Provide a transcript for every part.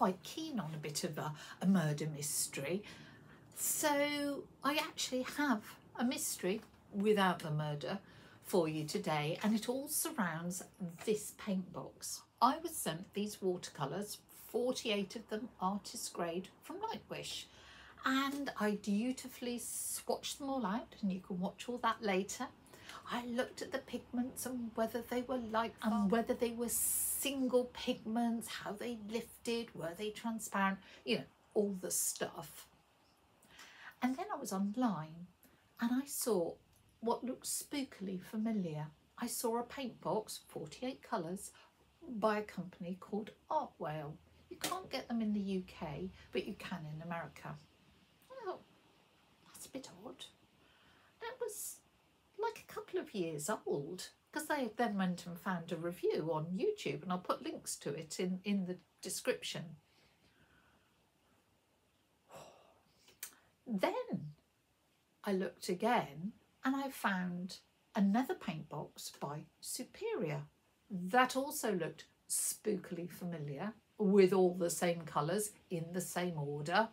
quite keen on a bit of a murder mystery. So I actually have a mystery without the murder for you today, and it all surrounds this paint box. I was sent these watercolours, 48 of them artist grade from Lightwish, and I dutifully swatched them all out, and you can watch all that later. I looked at the pigments and whether they were light and whether they were single pigments, how they lifted, were they transparent, you know, all the stuff. And then I was online and I saw what looked spookily familiar. I saw a paint box, 48 colours, by a company called Art Whale. You can't get them in the UK, but you can in America. I thought, that's a bit odd. And it was like a couple of years old, because they then went and found a review on YouTube, and I'll put links to it in the description. Then I looked again and I found another paint box by Superior that also looked spookily familiar, with all the same colours in the same order,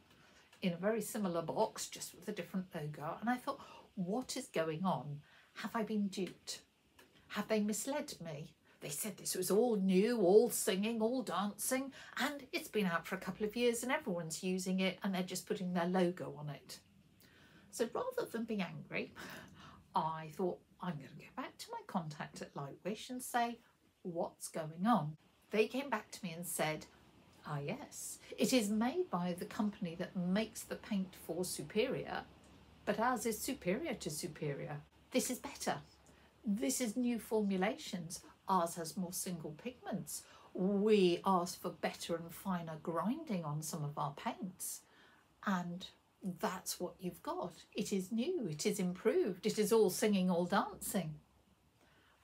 in a very similar box, just with a different logo. And I thought, what is going on? Have I been duped? Have they misled me? They said this was all new, all singing, all dancing, and it's been out for a couple of years and everyone's using it and they're just putting their logo on it. So rather than be angry, I thought, I'm going to go back to my contact at Lightwish and say, what's going on? They came back to me and said, ah yes, it is made by the company that makes the paint for Superior, but ours is superior to Superior. This is better. This is new formulations. Ours has more single pigments. We ask for better and finer grinding on some of our paints, and that's what you've got. It is new, it is improved, it is all singing, all dancing.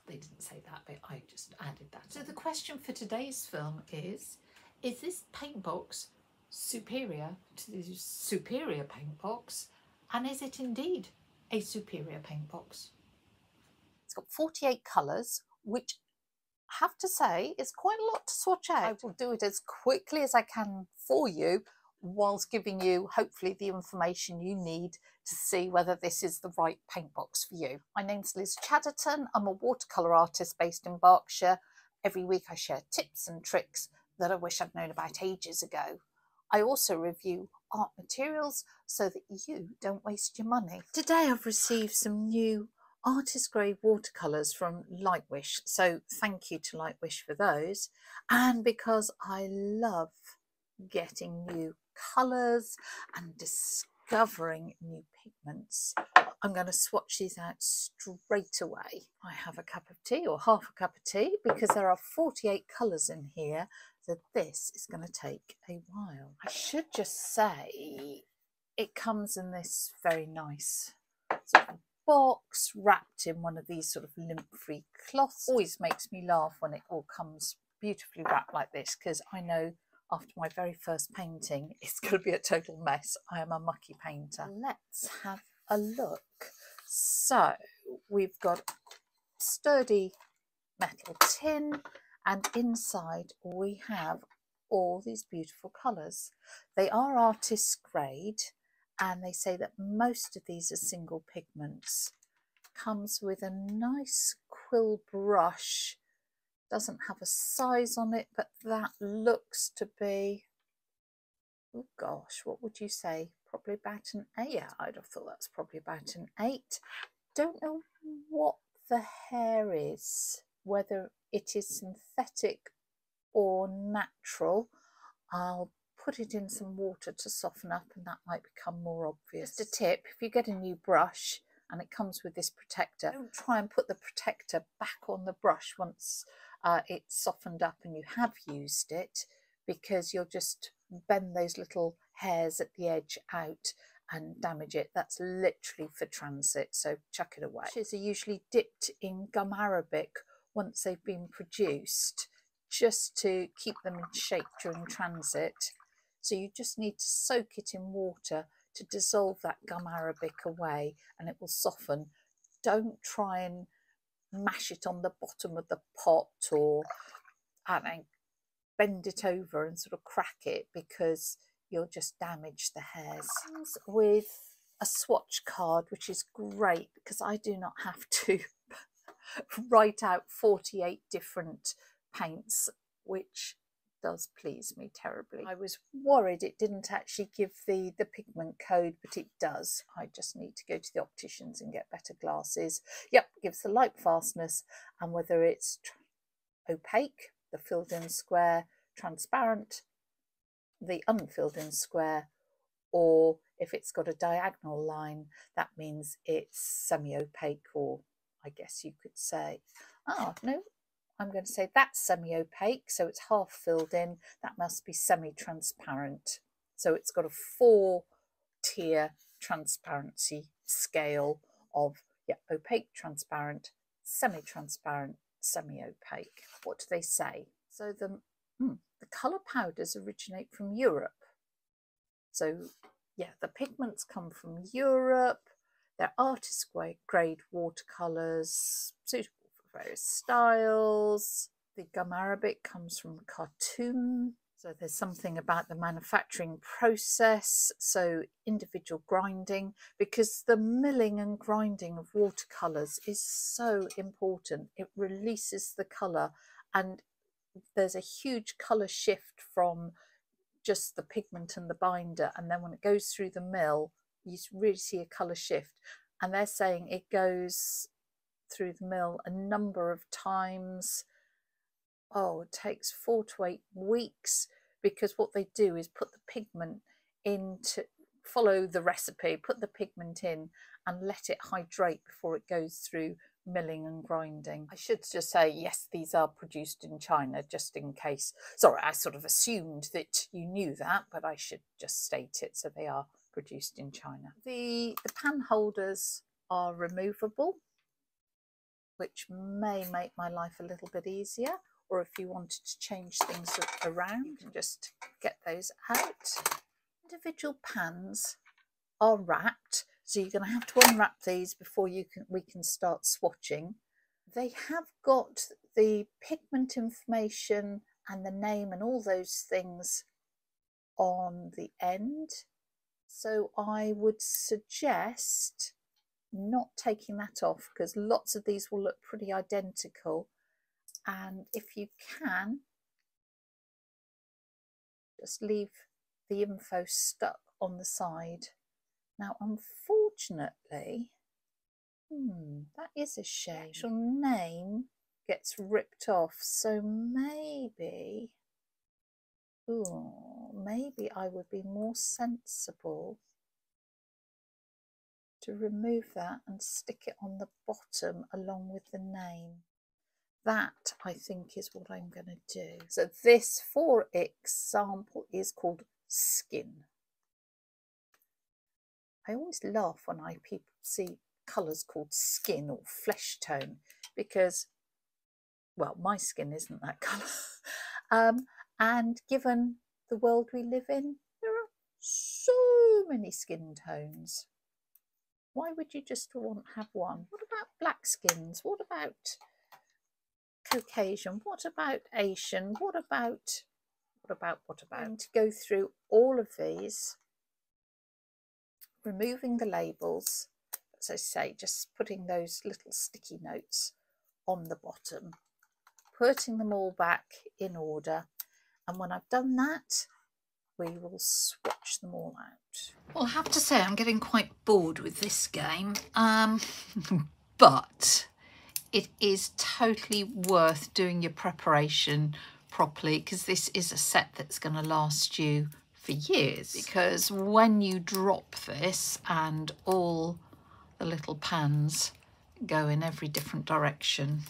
They didn't say that, but I just added that. So the question for today's film is this paint box superior to the Superior paint box? And is it indeed a Superior paint box? It's got 48 colours, which I have to say is quite a lot to swatch out. I will do it as quickly as I can for you, whilst giving you hopefully the information you need to see whether this is the right paint box for you. My name's Liz Chaderton. I'm a watercolour artist based in Berkshire. Every week I share tips and tricks that I wish I'd known about ages ago. I also review art materials so that you don't waste your money. Today I've received some new artist grade watercolours from Lightwish, so thank you to Lightwish for those. And because I love getting new colours and discovering new pigments, I'm going to swatch these out straight away. I have a cup of tea, or half a cup of tea, because there are 48 colours in here, so this is going to take a while. I should just say it comes in this very nice sort of box, wrapped in one of these sort of lint-free cloths. Always makes me laugh when it all comes beautifully wrapped like this, because I know after my very first painting it's going to be a total mess. I am a mucky painter. Let's have a look. So we've got sturdy metal tin, and inside we have all these beautiful colours. They are artist grade, and they say that most of these are single pigments. Comes with a nice quill brush. Doesn't have a size on it, but that looks to be, oh gosh, what would you say? Probably about an 8. Yeah, I'd have thought that's probably about an 8. Don't know what the hair is, whether it is synthetic or natural. I'll put it in some water to soften up and that might become more obvious. Just a tip, if you get a new brush and it comes with this protector, don't try and put the protector back on the brush once it's softened up and you have used it, because you'll just bend those little hairs at the edge out and damage it. That's literally for transit, so chuck it away. Brushes are usually dipped in gum arabic once they've been produced, just to keep them in shape during transit. So you just need to soak it in water to dissolve that gum arabic away, and it will soften. Don't try and mash it on the bottom of the pot, or I mean, bend it over and sort of crack it, because you'll just damage the hairs. It comes with a swatch card, which is great because I do not have to write out 48 different paints, which does please me terribly. I was worried it didn't actually give the pigment code, but it does. I just need to go to the opticians and get better glasses. Yep, gives the light fastness, and whether it's opaque, the filled in square, transparent, the unfilled in square, or if it's got a diagonal line, that means it's semi-opaque, or I guess you could say, oh no, I'm going to say that's semi-opaque, so it's half filled in, that must be semi-transparent. So it's got a 4-tier transparency scale of, yeah, opaque, transparent, semi-transparent, semi-opaque. What do they say? So the colour powders originate from Europe. So yeah, the pigments come from Europe. They're artist grade watercolours, suitable for various styles. The gum arabic comes from Khartoum. So there's something about the manufacturing process, so individual grinding, because the milling and grinding of watercolours is so important. It releases the colour, and there's a huge colour shift from just the pigment and the binder, and then when it goes through the mill, you really see a colour shift. And they're saying it goes through the mill a number of times. Oh, it takes 4 to 8 weeks, because what they do is put the pigment in, to follow the recipe, put the pigment in and let it hydrate before it goes through milling and grinding. I should just say, yes, these are produced in China, just in case. Sorry, I sort of assumed that you knew that, but I should just state it. So they are produced in China. The pan holders are removable, which may make my life a little bit easier. Or if you wanted to change things around, you can just get those out. Individual pans are wrapped, so you're going to have to unwrap these before we can start swatching. They have got the pigment information and the name and all those things on the end, so I would suggest not taking that off, because lots of these will look pretty identical. And if you can, just leave the info stuck on the side. Now, unfortunately, that is a shame. The actual name gets ripped off, so maybe I would be more sensible to remove that and stick it on the bottom along with the name. That, I think, is what I'm going to do. So this, for example, is called Skin. I always laugh when people see colours called Skin or Flesh Tone, because, well, my skin isn't that colour. And given the world we live in, there are so many skin tones. Why would you just have one? What about black skins? What about Caucasian? What about Asian? What about? And to go through all of these, removing the labels, as I say, just putting those little sticky notes on the bottom, putting them all back in order, and when I've done that, we will swatch them all out. Well, I have to say I'm getting quite bored with this game, but it is totally worth doing your preparation properly, because this is a set that's going to last you for years. Because when you drop this and all the little pans go in every different direction,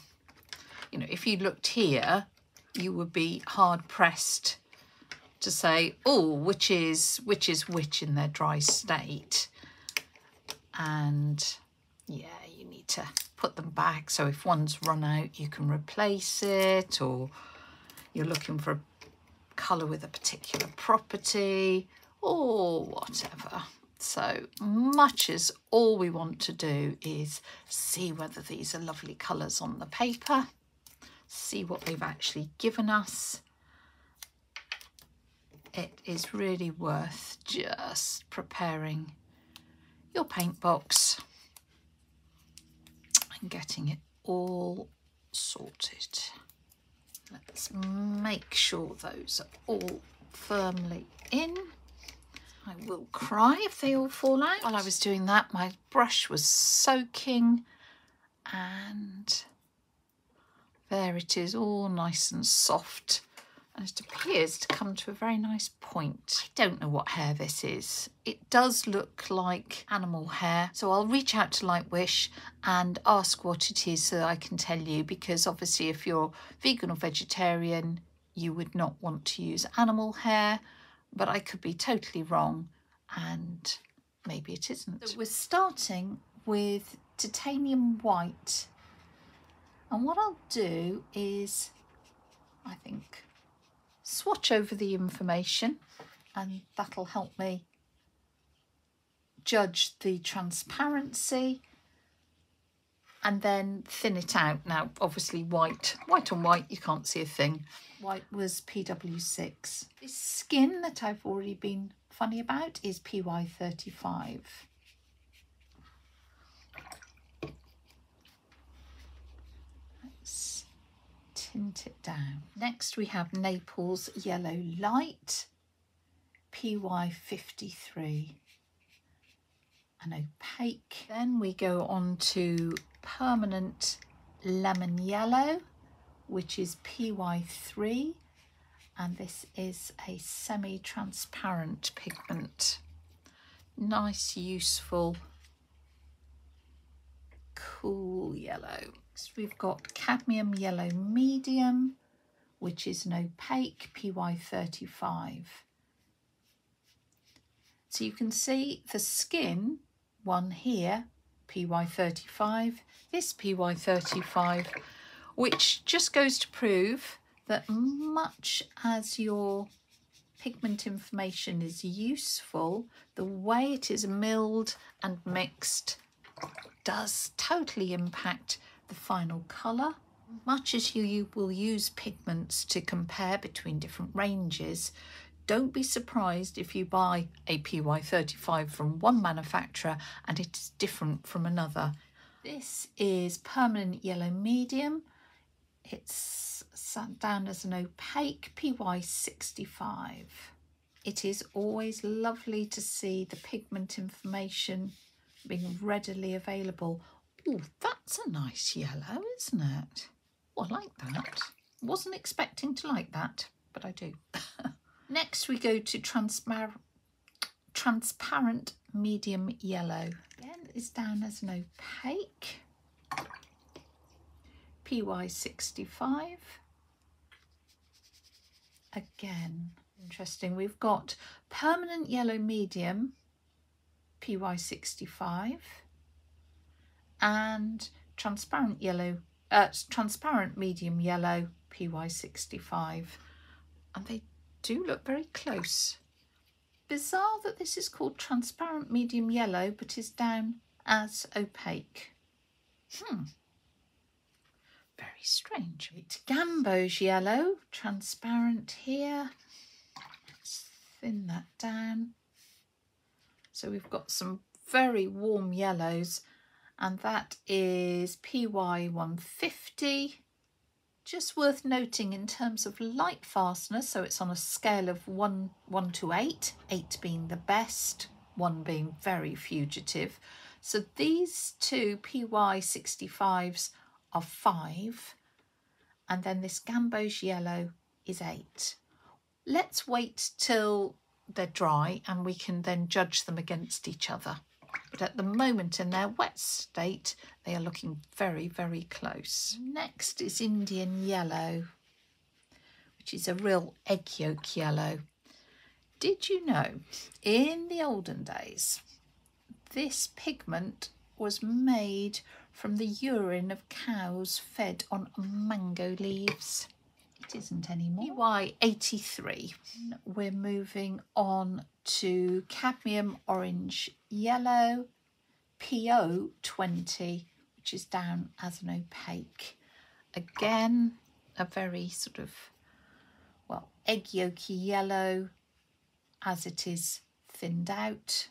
you know, if you looked here, you would be hard pressed to say, oh, which is which in their dry state. And yeah, you need to put them back, so if one's run out you can replace it, or you're looking for a colour with a particular property or whatever. So much as all we want to do is see whether these are lovely colours on the paper, see what they've actually given us, it is really worth just preparing your paint box and getting it all sorted. Let's make sure those are all firmly in. I will cry if they all fall out. While I was doing that, my brush was soaking, and there it is, all nice and soft, and it appears to come to a very nice point. I don't know what hair this is. It does look like animal hair, so I'll reach out to Lightwish and ask what it is so that I can tell you, because obviously if you're vegan or vegetarian, you would not want to use animal hair, but I could be totally wrong, and maybe it isn't. So we're starting with titanium white, and what I'll do is, I think, swatch over the information, and that'll help me judge the transparency, and then thin it out. Now obviously white on white you can't see a thing. White was PW6. This skin that I've already been funny about is PY35. Let's tint it down. Next we have Naples Yellow Light, PY53, an opaque. Then we go on to Permanent Lemon Yellow, which is PY3, and this is a semi-transparent pigment. Nice, useful, cool yellow. Next we've got Cadmium Yellow Medium, which is an opaque, PY35. So you can see the skin one here, PY35, this PY35, which just goes to prove that much as your pigment information is useful, the way it is milled and mixed does totally impact the final colour. Much as you will use pigments to compare between different ranges, don't be surprised if you buy a PY35 from one manufacturer and it is different from another. This is Permanent Yellow Medium. It's sat down as an opaque, PY65. It is always lovely to see the pigment information being readily available. Oh, that's a nice yellow, isn't it? Oh, I like that. Wasn't expecting to like that, but I do. Next we go to Transparent Medium Yellow. Again, is down as an opaque, PY65. Again, interesting. We've got Permanent Yellow Medium, PY65, and Transparent Medium Yellow, PY65, and they do look very close. Bizarre that this is called Transparent Medium Yellow but is down as opaque. Very strange. It's Gamboge Yellow, transparent here. Let's thin that down. So we've got some very warm yellows, and that is PY150. Just worth noting in terms of light fastness, so it's on a scale of 1 to 8, 8 being the best, 1 being very fugitive. So these two PY65s are 5, and then this Gamboge Yellow is 8. Let's wait till they're dry and we can then judge them against each other. But at the moment in their wet state, they are looking very, very close. Next is Indian Yellow, which is a real egg yolk yellow. Did you know, in the olden days, this pigment was made from the urine of cows fed on mango leaves? It isn't anymore. PY83. We're moving on to Cadmium Orange Yellow, PO20, which is down as an opaque. Again, a very sort of, well, egg yolky yellow, as it is thinned out.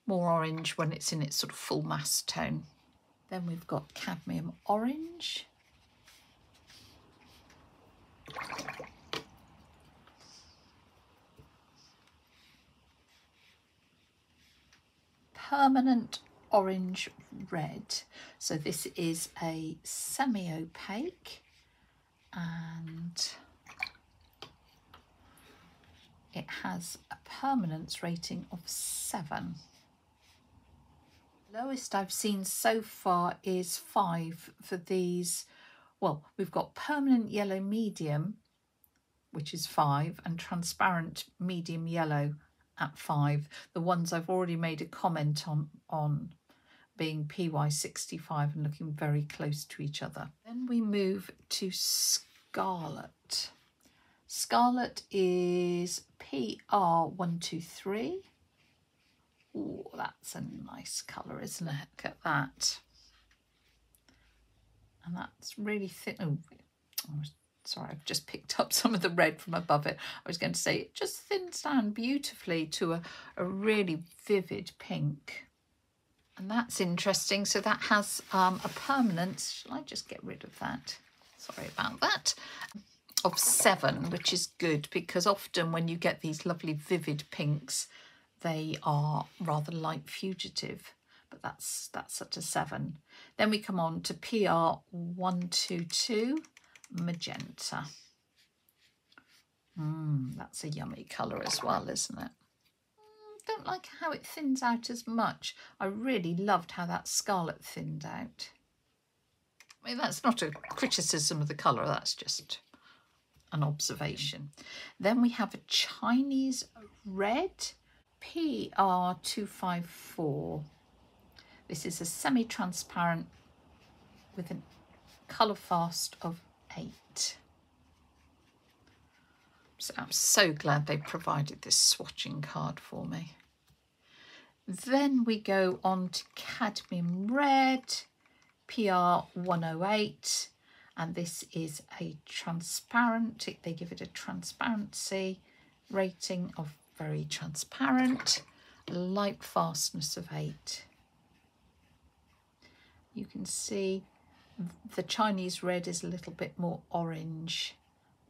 More orange when it's in its sort of full mass tone. Then we've got cadmium orange. Permanent orange red. So this is a semi-opaque and it has a permanence rating of 7. Lowest I've seen so far is 5 for these. Well, we've got permanent yellow medium, which is 5, and transparent medium yellow at 5. The ones I've already made a comment on being PY65 and looking very close to each other. Then we move to Scarlet. Scarlet is PR123. Oh, that's a nice colour, isn't it? Look at that. And that's really thin. Oh, sorry, I've just picked up some of the red from above it. I was going to say it just thins down beautifully to a really vivid pink. And that's interesting. So that has a permanence. Shall I just get rid of that? Sorry about that. Of 7, which is good because often when you get these lovely vivid pinks, they are rather light fugitive, but that's at a 7. Then we come on to PR122 magenta. That's a yummy colour as well, isn't it? Don't like how it thins out as much. I really loved how that scarlet thinned out. I mean, that's not a criticism of the colour, that's just an observation. Then we have a Chinese red, PR254. This is a semi-transparent with a colour fast of 8. So I'm so glad they provided this swatching card for me. Then we go on to cadmium red, PR108, and this is a transparent. They give it a transparency rating of very transparent, light fastness of 8. You can see the Chinese red is a little bit more orange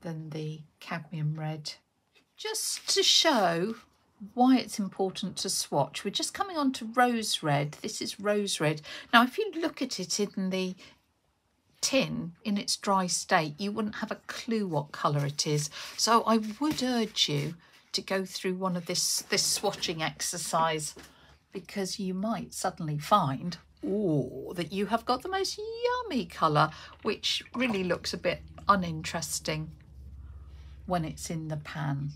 than the cadmium red. Just to show why it's important to swatch, we're just coming on to rose red. This is rose red. Now, if you look at it in the tin in its dry state, you wouldn't have a clue what colour it is. So I would urge you to go through one of this swatching exercise, because you might suddenly find that you have got the most yummy colour, which really looks a bit uninteresting when it's in the pan.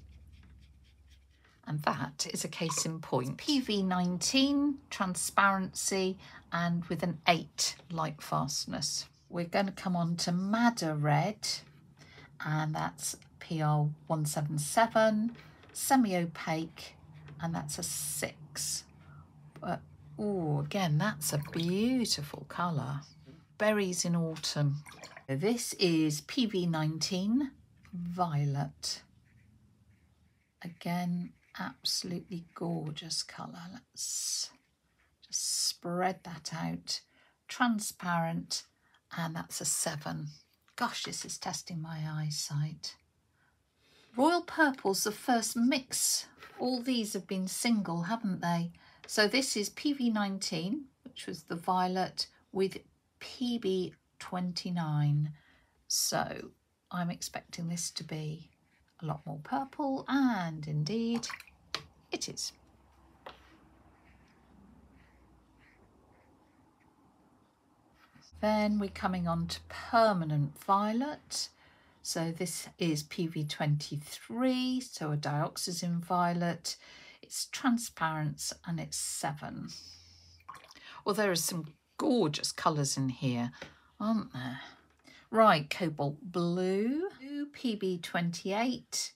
And that is a case in point. PV19 transparency and with an 8 light fastness. We're going to come on to Madder red, and that's PR177, semi-opaque, and that's a 6. But again, that's a beautiful colour. Berries in autumn. This is PV19 violet. Again, absolutely gorgeous colour. Let's just spread that out. Transparent, and that's a 7. Gosh, this is testing my eyesight. Royal Purple's the first mix. All these have been single, haven't they? So this is PV19, which was the violet, with PB29. So I'm expecting this to be a lot more purple, and indeed it is. Then we're coming on to permanent violet. So this is PV23, so a dioxazine violet. It's transparent and it's 7. Well, there are some gorgeous colours in here, aren't there? Right, cobalt blue, PB28,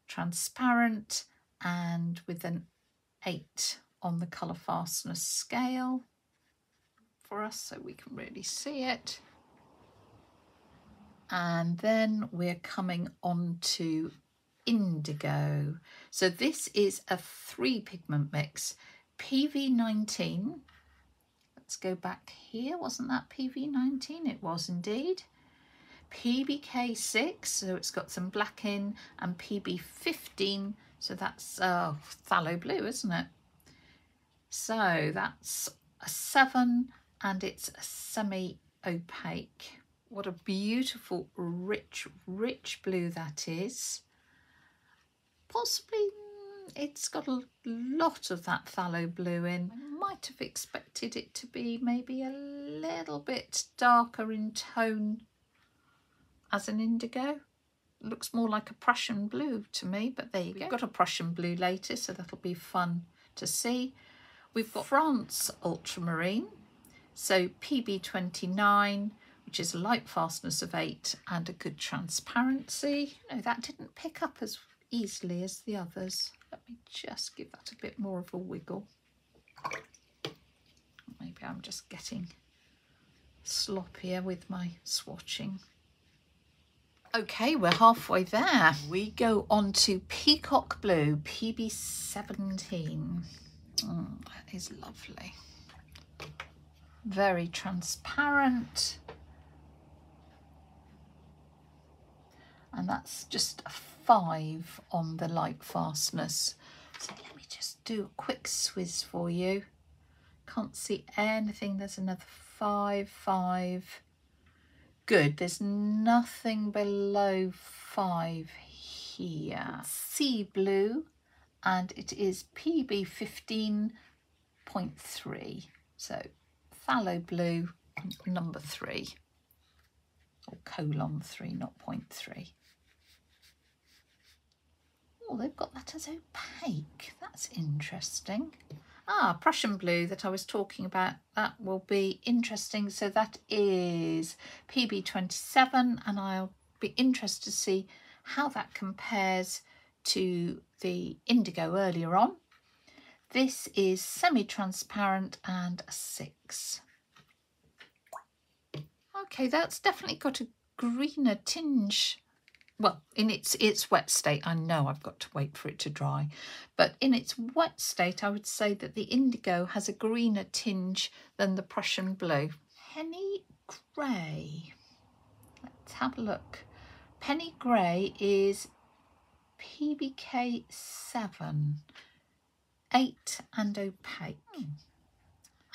transparent and with an 8 on the colour fastness scale for us, so we can really see it. And then we're coming on to Indigo. So this is a 3 pigment mix. PV19. Let's go back here. Wasn't that PV19? It was indeed. PBK6, so it's got some black in, and PB15, so that's phthalo blue, isn't it? So that's a 7, and it's a semi-opaque. What a beautiful, rich blue that is. Possibly it's got a lot of that phthalo blue in. I might have expected it to be maybe a little bit darker in tone as an indigo. Looks more like a Prussian blue to me, but there you go. We've got a Prussian blue later, so that'll be fun to see. We've got France Ultramarine, so PB29, which is a light fastness of 8 and a good transparency. No, that didn't pick up as easily as the others. Let me just give that a bit more of a wiggle. Maybe I'm just getting sloppier with my swatching. Okay, we're halfway there. We go on to Peacock Blue, PB17. That is lovely. Very transparent. And that's just a 5 on the light fastness. So let me just do a quick swizz for you. Can't see anything. There's another 5, 5. Good, there's nothing below 5 here. Sea blue, and it is PB15.3. So phthalo blue, number 3, or colon 3, not 0.3. Oh, they've got that as opaque. That's interesting. Prussian blue that I was talking about, that will be interesting. So that is PB27, and I'll be interested to see how that compares to the indigo earlier on. This is semi-transparent and a 6. Okay, that's definitely got a greener tinge. Well, in its wet state, I know I've got to wait for it to dry, but in its wet state, I would say that the indigo has a greener tinge than the Prussian blue. Penny Grey. Let's have a look. Penny Grey is PBK7, 8 and opaque.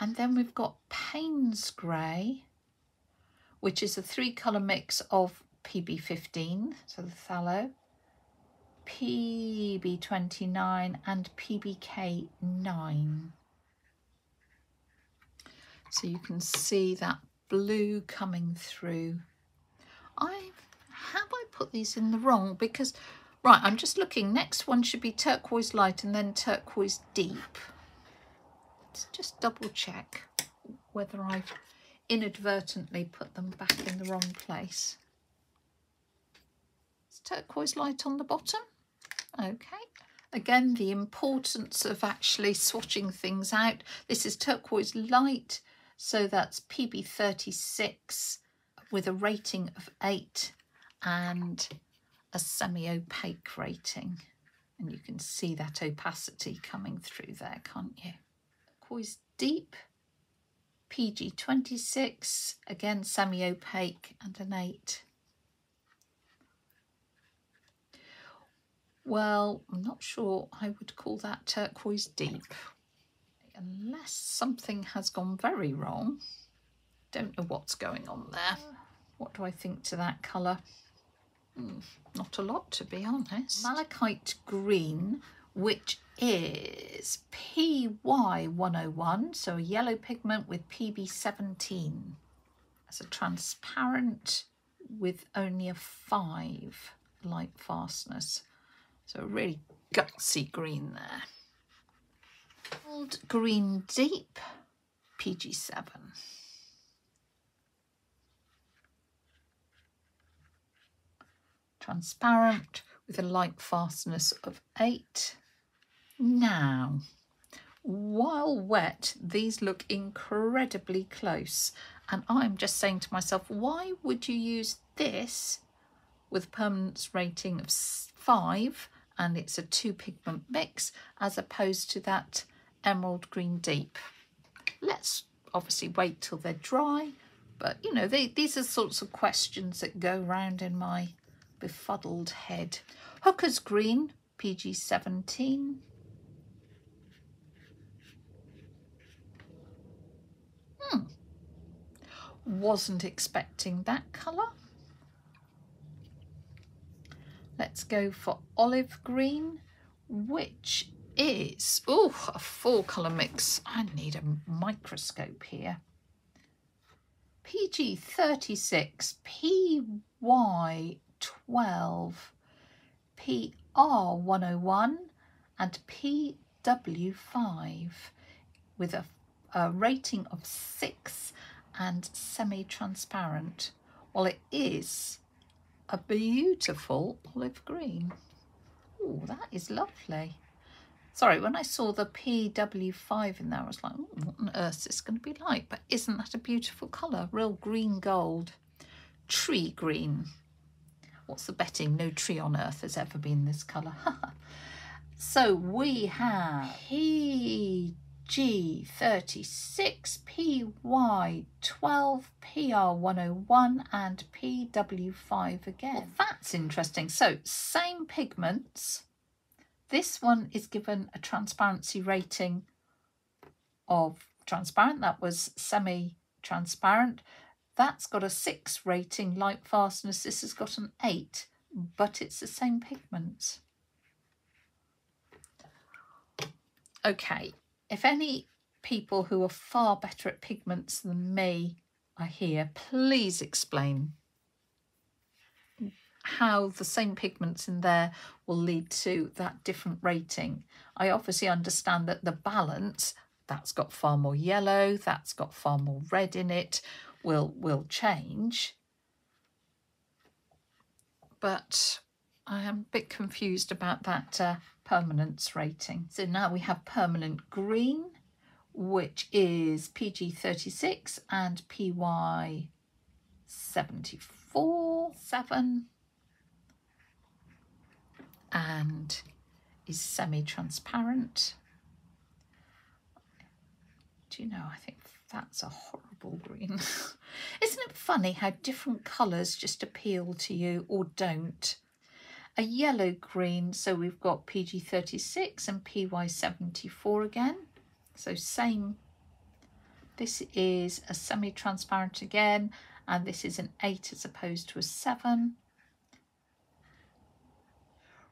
And then we've got Payne's Grey, which is a 3-colour mix of PB15, so the phthalo, PB29 and PBK9. So you can see that blue coming through. Have I put these in the wrong? Because, right, I'm just looking. Next one should be turquoise light and then turquoise deep. Let's just double check whether I've inadvertently put them back in the wrong place. Turquoise light on the bottom. Okay, again, the importance of actually swatching things out. This is turquoise light, so that's PB36 with a rating of 8 and a semi-opaque rating, and you can see that opacity coming through there, can't you? Turquoise deep, PG26, again semi-opaque and an 8. Well, I'm not sure I would call that turquoise deep, unless something has gone very wrong. Don't know what's going on there. What do I think to that colour? Not a lot, to be honest. Malachite green, which is PY101, so a yellow pigment with PB17. As a transparent with only a 5 light fastness. So a really gutsy green there. Old green deep, PG7. Transparent with a light fastness of 8. Now, while wet, these look incredibly close. And I'm just saying to myself, why would you use this with a permanence rating of 5 and it's a 2 pigment mix as opposed to that emerald green deep. Let's obviously wait till they're dry, but you know, these are sorts of questions that go round in my befuddled head. Hooker's Green, PG 17. Wasn't expecting that colour. Let's go for Olive Green, which is, oh, a 4-colour mix. I need a microscope here. PG 36, PY 12, PR 101 and PW 5 with a rating of 6 and semi-transparent. Well, it is a beautiful olive green. Oh, that is lovely. Sorry, when I saw the PW5 in there, I was like, oh, what on earth is this going to be like? But isn't that a beautiful colour? Real green gold. Tree green. What's the betting? No tree on earth has ever been this colour. So we have PG 36, PY 12, PR 101 and PW 5 again. Well, that's interesting. So same pigments. This one is given a transparency rating of transparent. That was semi-transparent. That's got a 6 rating, light fastness. This has got an 8, but it's the same pigments. Okay, if any people who are far better at pigments than me are here, please explain how the same pigments in there will lead to that different rating. I obviously understand that the balance, that's got far more yellow, that's got far more red in it, will change. But I am a bit confused about that permanence rating. So now we have permanent green, which is PG 36 and PY 74, 7. And is semi-transparent. Do you know, I think that's a horrible green. Isn't it funny how different colours just appeal to you or don't? A yellow green, so we've got PG 36 and PY 74 again. So same. This is a semi-transparent again, and this is an 8 as opposed to a 7.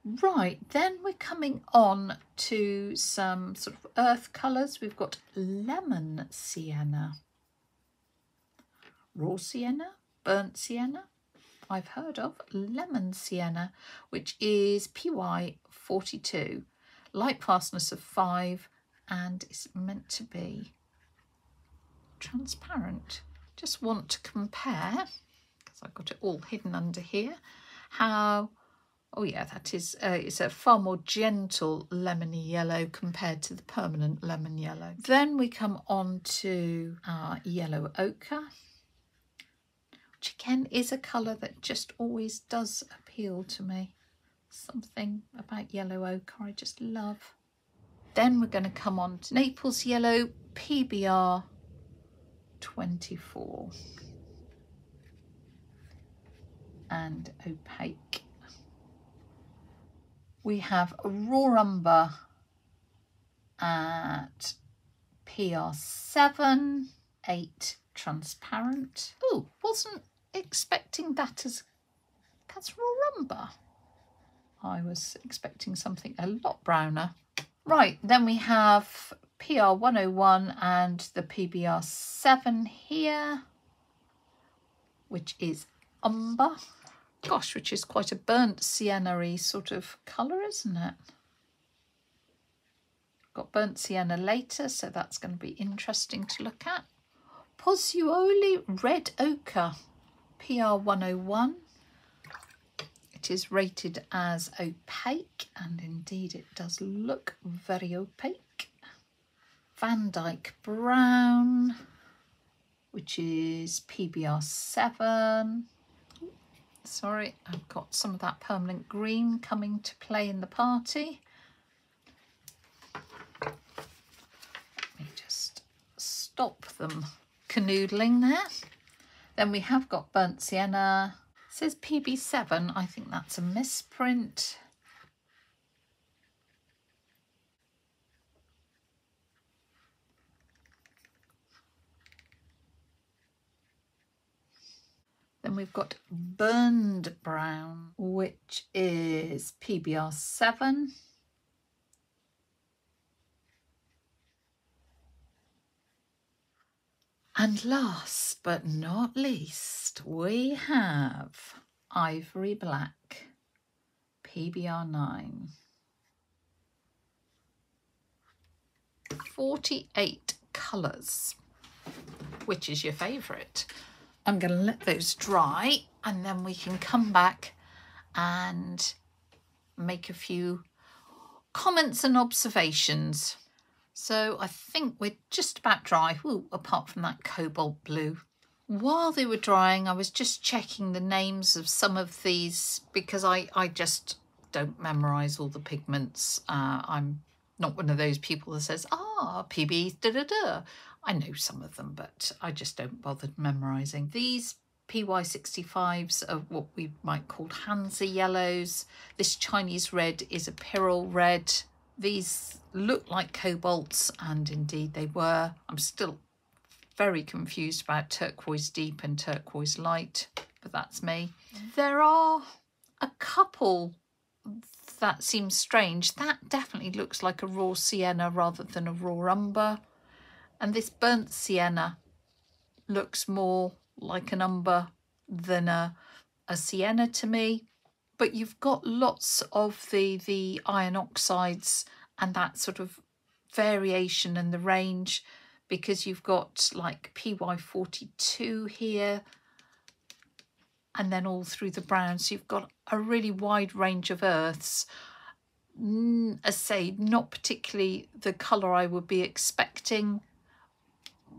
Right, then we're coming on to some sort of earth colours. We've got lemon sienna, raw sienna, burnt sienna. I've heard of lemon sienna, which is PY 42, light fastness of 5, and it's meant to be transparent. Just want to compare, because I've got it all hidden under here, how. Oh yeah, that is, it's a far more gentle lemony yellow compared to the permanent lemon yellow. Then we come on to our yellow ochre, which again is a colour that just always does appeal to me. Something about yellow ochre I just love. Then we're going to come on to Naples yellow, PBR 24. And opaque. We have a raw umber at PR 7, 8 transparent. Oh, wasn't expecting that as, that's raw umber. I was expecting something a lot browner. Right, then we have PR 101 and the PBR 7 here, which is umber. Gosh, which is quite a burnt sienna-y sort of colour, isn't it? Got burnt sienna later, so that's going to be interesting to look at. Pozzuoli red ochre, PR 101. It is rated as opaque, and indeed it does look very opaque. Van Dyke brown, which is PBR 7. Sorry, I've got some of that permanent green coming to play in the party. Let me just stop them canoodling there. Then we have got burnt sienna. It says PB7. I think that's a misprint. Then we've got burned brown, which is PBR7. And last but not least, we have ivory black, PBR9. 48 colours. Which is your favourite? I'm going to let those dry and then we can come back and make a few comments and observations. So I think we're just about dry, ooh, apart from that cobalt blue. While they were drying, I was just checking the names of some of these because I just don't memorise all the pigments. I'm not one of those people that says, PB da-da-da. I know some of them, but I just don't bother memorising. These PY65s are what we might call Hansa yellows. This Chinese red is a Pyrrole red. These look like cobalts, and indeed they were. I'm still very confused about turquoise deep and turquoise light, but that's me. There are a couple that seem strange. That definitely looks like a raw sienna rather than a raw umber. And this burnt sienna looks more like an umber than a sienna to me. But you've got lots of the iron oxides and that sort of variation in the range, because you've got like PY42 here and then all through the brown. So you've got a really wide range of earths. As I say, not particularly the colour I would be expecting,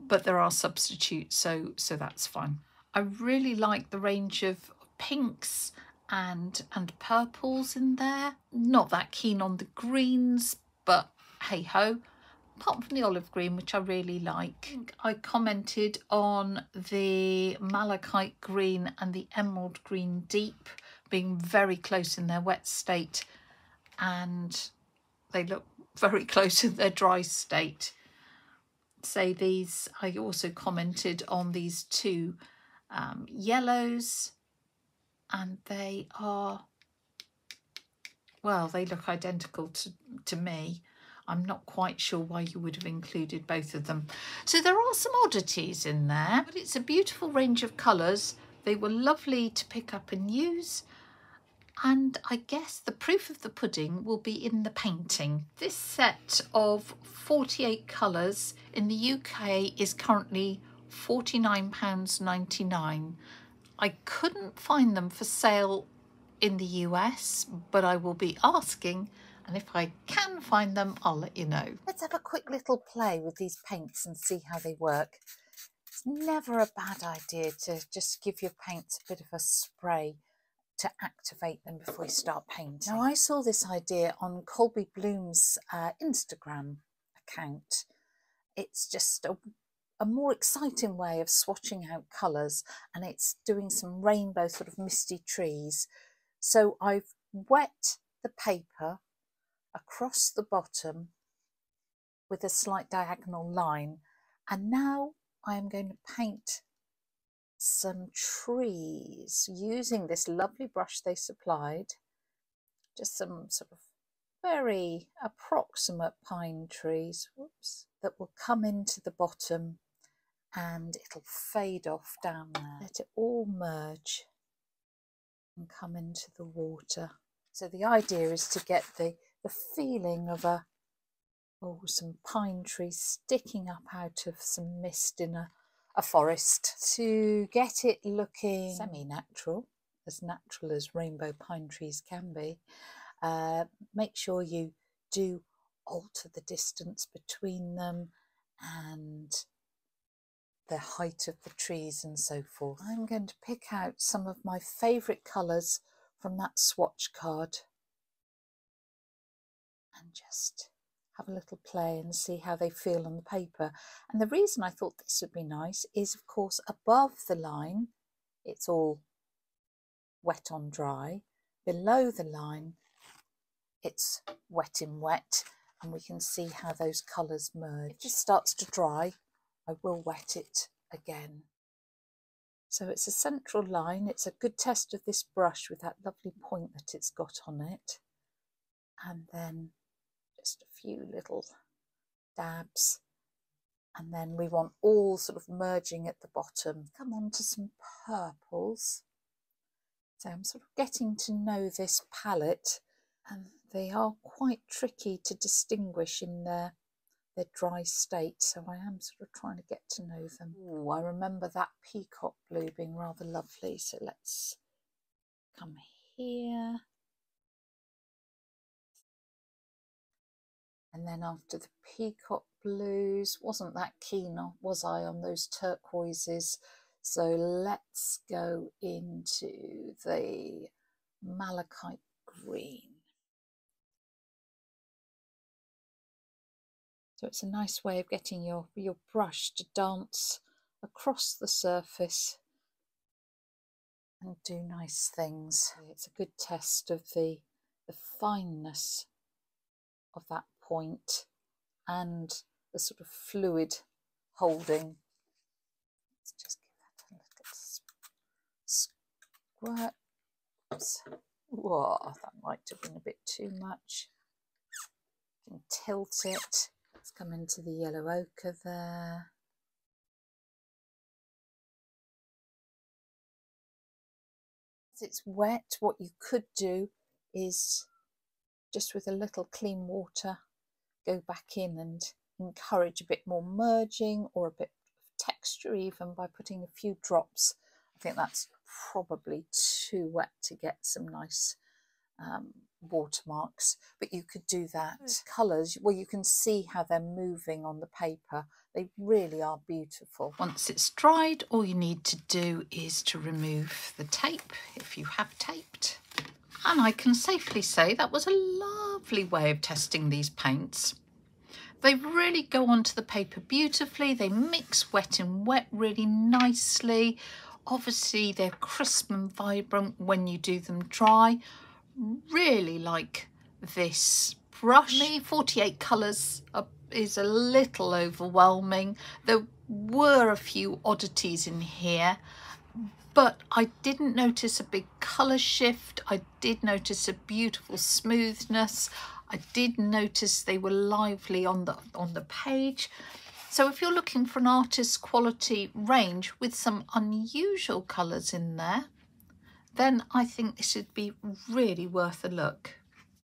but there are substitutes, so that's fine. I really like the range of pinks and purples in there. Not that keen on the greens, but hey ho. Apart from the olive green, which I really like. I commented on the malachite green and the emerald green deep being very close in their wet state, and they look very close in their dry state. Say these, I also commented on these two yellows, and they are, well, they look identical to me. I'm not quite sure why you would have included both of them. So there are some oddities in there, but it's a beautiful range of colours. They were lovely to pick up and use. And I guess the proof of the pudding will be in the painting. This set of 48 colours in the UK is currently £49.99. I couldn't find them for sale in the US, but I will be asking, and if I can find them, I'll let you know. Let's have a quick little play with these paints and see how they work. It's never a bad idea to just give your paints a bit of a spray to activate them before you start painting. Now, I saw this idea on Colby Bloom's Instagram account. It's just a more exciting way of swatching out colours, and it's doing some rainbow sort of misty trees. So I've wet the paper across the bottom with a slight diagonal line, and now I am going to paint some trees using this lovely brush they supplied, just some sort of very approximate pine trees, whoops, that will come into the bottom, and it'll fade off down there. Let it all merge and come into the water. So the idea is to get the feeling of some pine trees sticking up out of some mist in a forest, to get it looking semi-natural as rainbow pine trees can be. Make sure you do alter the distance between them and the height of the trees and so forth. I'm going to pick out some of my favourite colours from that swatch card and just have a little play and see how they feel on the paper. And the reason I thought this would be nice is, of course, above the line it's all wet on dry. Below the line it's wet in wet, and we can see how those colours merge. If it starts to dry, I will wet it again. So it's a central line. It's a good test of this brush with that lovely point that it's got on it. And then just a few little dabs. And then we want all sort of merging at the bottom. Come on to some purples. So I'm sort of getting to know this palette, and they are quite tricky to distinguish in their dry state, so I am sort of trying to get to know them. Ooh, I remember that peacock blue being rather lovely, so let's come here. And then after the peacock blues, wasn't that keen, was I, on those turquoises? So let's go into the malachite green. So it's a nice way of getting your brush to dance across the surface and do nice things. It's a good test of the fineness of that point and the sort of fluid holding. Let's just give that a little squirt. Oops. Whoa, that might have been a bit too much. You can tilt it. Let's come into the yellow ochre there. As it's wet, what you could do is just with a little clean water go back in and encourage a bit more merging or a bit of texture, even by putting a few drops. I think that's probably too wet to get some nice watermarks, but you could do that. Colours, well, you can see how they're moving on the paper. They really are beautiful. Once it's dried, all you need to do is to remove the tape, if you have taped. And I can safely say that was a lovely way of testing these paints. They really go onto the paper beautifully. They mix wet and wet really nicely. Obviously, they're crisp and vibrant when you do them dry. Really like this brush. For me, 48 colours is a little overwhelming. There were a few oddities in here, but I didn't notice a big colour shift. I did notice a beautiful smoothness. I did notice they were lively on the page. So if you're looking for an artist's quality range with some unusual colours in there, then I think this would be really worth a look.